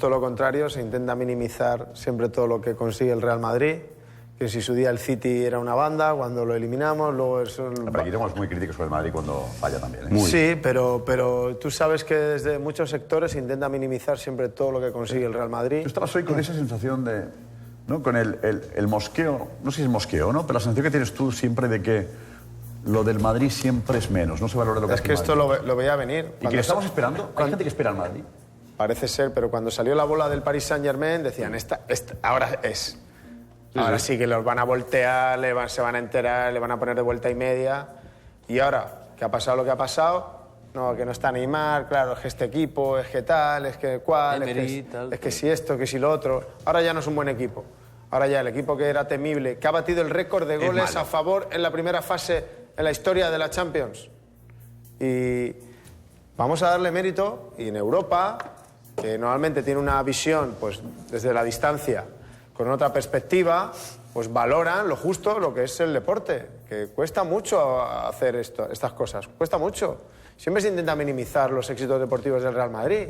todo lo contrario, se intenta minimizar siempre todo lo que consigue el Real Madrid, que si su día el City era una banda, cuando lo eliminamos, luego eso... Pero aquí éramos muy críticos con el Madrid cuando falla también, ¿eh? Sí, pero tú sabes que desde muchos sectores se intenta minimizar siempre todo lo que consigue el Real Madrid. Tú estabas hoy con esa sensación de... ¿no? Con el mosqueo, no sé si es mosqueo, ¿no? Pero la sensación que tienes tú siempre de que lo del Madrid siempre es menos, no se valora lo que Es que esto lo veía venir. ¿Y que lo estamos esperando? ¿Hay gente que espera al Madrid? Parece ser, pero cuando salió la bola del Paris Saint-Germain decían, ahora es. Ahora sí que los van a voltear, se van a enterar, le van a poner de vuelta y media. Y ahora, que ha pasado lo que ha pasado, no, que no está Neymar, claro, es que este equipo, es que tal, es que cual, es que si esto, que si lo otro. Ahora ya no es un buen equipo. Ahora ya el equipo que era temible, que ha batido el récord de goles a favor en la primera fase en la historia de la Champions. Y vamos a darle mérito, y en Europa, que normalmente tiene una visión pues desde la distancia, con otra perspectiva, pues valoran lo justo, lo que es el deporte, que cuesta mucho hacer estas cosas, cuesta mucho. Siempre se intenta minimizar los éxitos deportivos del Real Madrid.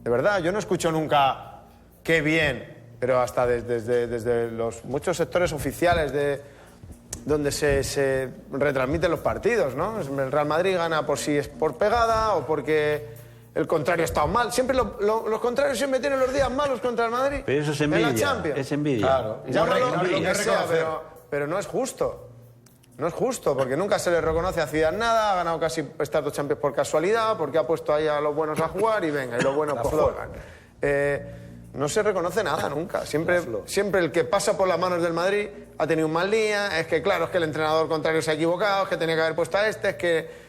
De verdad, yo no escucho nunca qué bien, pero hasta desde los muchos sectores oficiales donde se retransmiten los partidos, ¿no? El Real Madrid gana por si es por pegada o porque el contrario está mal. Siempre los contrarios siempre tienen los días malos contra el Madrid. Pero eso es envidia. En la Champions. Es envidia. Claro. Llámalo lo que sea, pero no es justo. No es justo, porque nunca se le reconoce a Zidane nada, ha ganado casi estas 2 Champions por casualidad, porque ha puesto ahí a los buenos a jugar y venga, y los buenos pues juegan. No se reconoce nada nunca. Siempre el que pasa por las manos del Madrid ha tenido un mal día, es que claro, es que el entrenador contrario se ha equivocado, es que tenía que haber puesto a este, es que...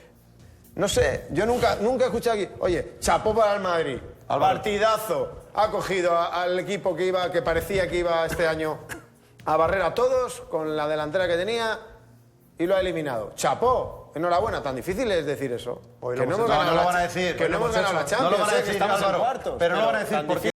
No sé, yo nunca he escuchado aquí, oye, chapó para el Madrid, partidazo, ha cogido al equipo que parecía que iba este año a barrer a todos con la delantera que tenía y lo ha eliminado. Chapó, enhorabuena, tan difícil es decir eso. Que no lo van a decir. Que no hemos ganado la Champions, no lo van a decir, que estamos en Álvaro, cuartos. pero no lo van a decir porque